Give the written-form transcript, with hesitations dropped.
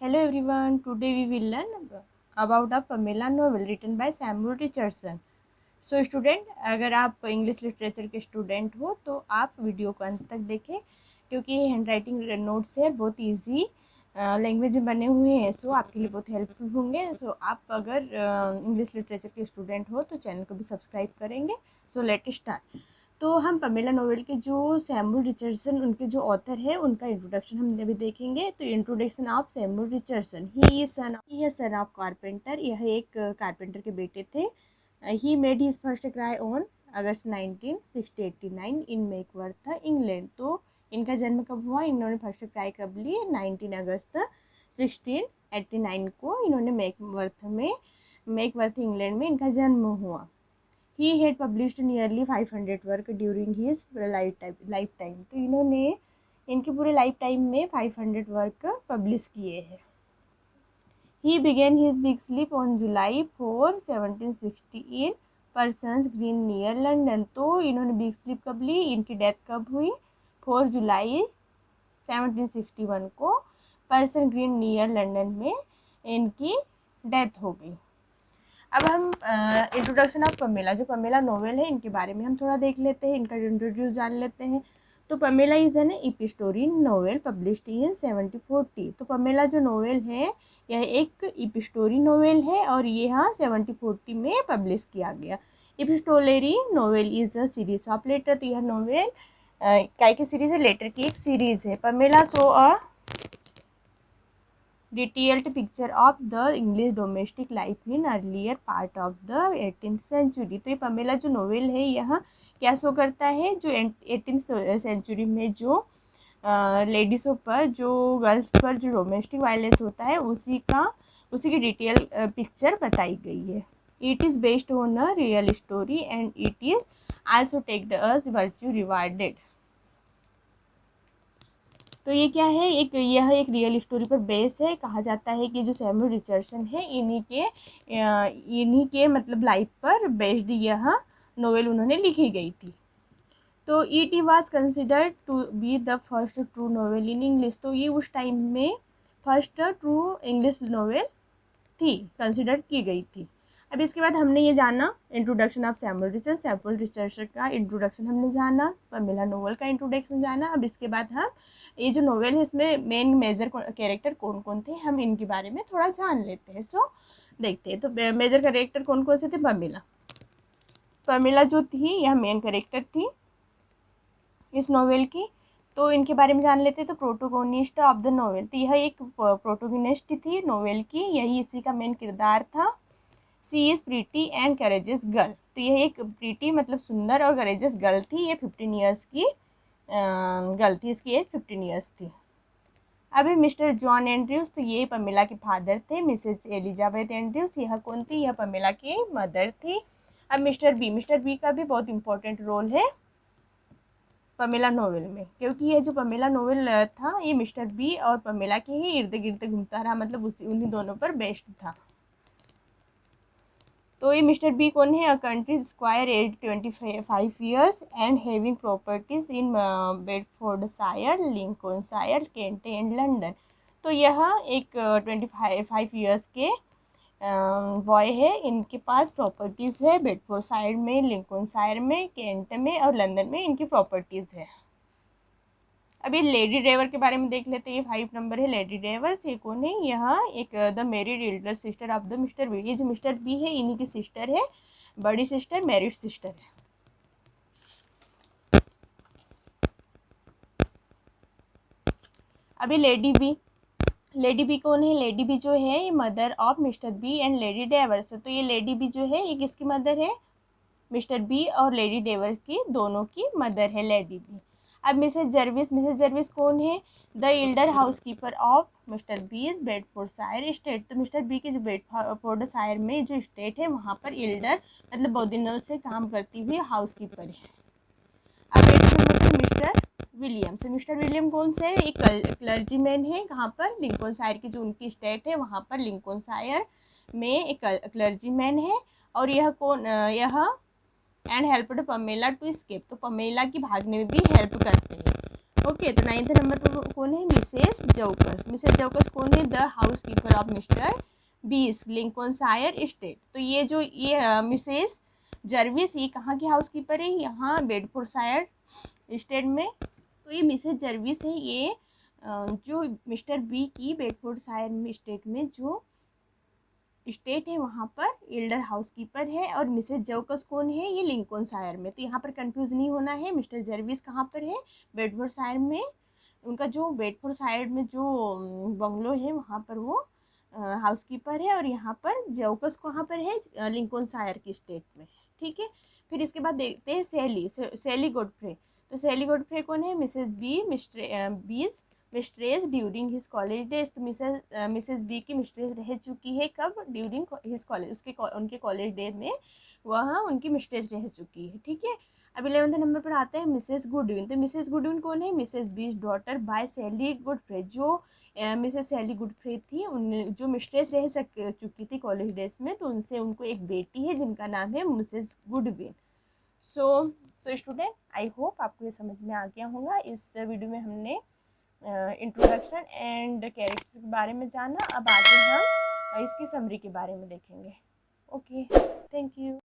Hello everyone, today we will learn about a Pamela novel written by Samuel Richardson. So student, अगर आप English literature के student हो तो आप video को अंत तक देखें क्योंकि हैंड राइटिंग नोट्स है बहुत इजी लैंग्वेज में बने हुए हैं। सो आपके लिए बहुत हेल्पफुल होंगे। सो आप अगर इंग्लिश लिटरेचर के स्टूडेंट हो तो चैनल को भी सब्सक्राइब करेंगे। So let start. तो हम पमेला नोवेल के जो सैमुअल रिचर्डसन उनके जो ऑथर है उनका इंट्रोडक्शन हम अभी देखेंगे। तो introduction of Samuel Richardson, he son of carpenter. यह एक कारपेंटर के बेटे थे। He made his first cry on August 1989 in Mackworth England. तो इनका जन्म कब हुआ, इन्होंने फर्स्ट क्राई कब ली, 19 अगस्त 1689 को इन्होंने मैकवर्थ इंग्लैंड में इनका जन्म हुआ। He had published nearly 500 work during his life time. तो इन्होंने इनके पूरे लाइफ टाइम में 500 वर्क पब्लिश किए हैं। ही begin his big sleep on July 4, 1760 in persons green near London. तो इन्होंने बिग स्लीप कब ली, इनकी डेथ कब हुई, 4 जुलाई 1761 को पर्सन ग्रीन नियर लंदन में इनकी डेथ हो गई। अब हम इंट्रोडक्शन ऑफ पमेला, जो पमेला नोवेल है इनके बारे में हम थोड़ा देख लेते हैं, इनका इंट्रोड्यूस जान लेते हैं। तो Pamela is an epistolary novel published in 1740। तो पमेला जो नोवेल है यह एक इपिस्टोरी नोवेल है और ये यहाँ 1740 में पब्लिश किया गया। Epistolary novel is a series of letter. तो यह नोवेल काय की सीरीज है, लेटर की एक सीरीज है। Pamela so a detailed picture of the English domestic life in earlier part of the 18th century. तो ये पमेला जो नोवेल है यह क्या शो करता है, जो 18th सेंचुरी में जो लेडीज़ों पर, जो गर्ल्स पर जो डोमेस्टिक वायलेंस होता है उसी की डिटेल पिक्चर बताई गई है। It is based on a real story and it is also titled as Virtue Rewarded. तो ये क्या है, यह एक रियल स्टोरी पर बेस है। कहा जाता है कि जो सैमुअल रिचर्डसन है इन्हीं के मतलब लाइफ पर बेस्ड यह नोवेल उन्होंने लिखी गई थी। तो it was considered to be the first true novel in English. तो ये उस टाइम में फर्स्ट ट्रू इंग्लिश नोवेल थी, कंसिडर की गई थी। अब इसके बाद हमने ये जाना इंट्रोडक्शन ऑफ सैमुअल रिचर्डसन का इंट्रोडक्शन हमने जाना, पमेला नोवेल का इंट्रोडक्शन जाना। अब इसके बाद हम ये जो नोवेल है इसमें मेन मेजर कैरेक्टर कौन कौन थे हम इनके बारे में थोड़ा जान लेते हैं। सो देखते हैं। तो मेजर कैरेक्टर कौन कौन से थे। पमेला जो थी यह मेन कैरेक्टर थी इस नोवेल की। तो इनके बारे में जान लेते हैं। तो प्रोटोगोनिस्ट ऑफ द नोवेल, तो यह एक प्रोटोगोनिस्ट थी नोवेल की, यही इसी का मेन किरदार था। She is pretty and courageous girl. तो यह एक प्रीटी मतलब सुंदर और करेजियस गर्ल थी। ये 15 ईयर्स की गर्ल थी, इसकी एज 15 ईयर्स थी। अभी मिस्टर जॉन एंड्रयूज, तो ये पमेला के फादर थे। मिसेज एलिजाबेथ एंड्रयूज, यह कौन थी, यह पमेला की मदर थी। अब मिस्टर बी का भी बहुत इंपॉर्टेंट रोल है पमेला नोवेल में, क्योंकि ये जो पमेला नोवेल था ये मिस्टर बी और पमेला के ही इर्द गिर्द घूमता रहा, मतलब उन्हीं दोनों पर बेस्ड था। तो ये मिस्टर बी कौन है, a country squire age 25 years and having properties in Bedfordshire, Lincolnshire, Kent and London. तो यह एक 25 ईयर्स के बॉय है, इनके पास प्रॉपर्टीज़ है बेडफोर्डशायर में, लिंकनशायर में, केंट में और लंदन में इनकी प्रॉपर्टीज़ है। अभी लेडी ड्राइवर के बारे में देख लेते हैं। ये 5 नंबर है लेडी ड्राइवर। ये कौन है, यह एक the married elder sister of the Mister B. ये जो मिस्टर बी है इन्हीं की सिस्टर है, बड़ी सिस्टर, मैरिड सिस्टर है। अभी लेडी बी कौन है, लेडी बी जो है ये mother of Mr B and Lady Davers. तो ये लेडी बी जो है ये किसकी मदर है, मिस्टर बी और लेडी डेवर्स की दोनों की मदर है लेडी बी। अब मिसेज जर्विस कौन है, the Elder housekeeper of mister बीज बेडफोर्डशायर स्टेट। तो मिस्टर बी के जो बेडफोर्डशायर में जो स्टेट है वहाँ पर एल्डर मतलब बहुत दिनों से काम करती हुई हाउसकीपर है। अब मिस्टर विलियम कौन से, एक क्लर्जीमैन है, कहाँ पर, लिंकनशायर की जो उनकी स्टेट है वहाँ पर लिंकनशायर में एक क्लर्जीमैन है। और यह and helped Pamela to escape. तो पमेला की भागने में भी हेल्प करते हैं। ओके, तो 9th नंबर पर कौन है? मिसेस जौकस। मिसेस जौकस कौन है? The house keeper of mister बीस, लिंकनशायर स्टेट। तो ये जो ये मिसेस जर्विस, ये कहाँ की हाउस कीपर है? यहाँ बेडफोर्डशायर स्टेट में। तो ये मिसेस जर्विस है, ये जो मिस्टर बी की बेडफोर्डशायर स्टेट में जो स्टेट है वहाँ पर एल्डर हाउस कीपर है। और मिसेस जौकस कौन है? ये लिंकनशायर में। तो यहाँ पर कंफ्यूज नहीं होना है। मिस्टर जर्विस कहाँ पर है? बेडफोर्डशायर में। उनका जो बेडफोर्डशायर में जो बंगलो है वहाँ पर वो हाउस कीपर है। और यहाँ पर जौकस कहाँ पर है? लिंकनशायर की स्टेट में। ठीक है, फिर इसके बाद देखते हैं सैली गोडफ्रे। तो सैली गोडफ्रे कौन है? मिसेस बी बीस mistress during his college days. तो मिसेस बी की मिस्ट्रेस रह चुकी है कब? ड्यूरिंग हिज कॉलेज, उनके कॉलेज डेज में वह उनकी मिस्ट्रेस रह चुकी है। ठीक है, अब 11वें नंबर पर आते हैं मिसेस गुडविन। तो मिसेस गुडविन कौन है? मिसेस बीस डॉटर बाय सैली गुडफ्रे। जो मिसेस सैली गुडफ्रे थी, उन जो मिस्ट्रेस रह चुकी थी कॉलेज डेज में, तो उनसे उनको एक बेटी है जिनका नाम है Mrs Goodwin. So student, I hope आपको ये समझ में आ गया होगा। इस वीडियो में हमने इंट्रोडक्शन एंड कैरेक्टर्स के बारे में जाना। अब आगे हम इसकी समरी के बारे में देखेंगे। Okay, thank you.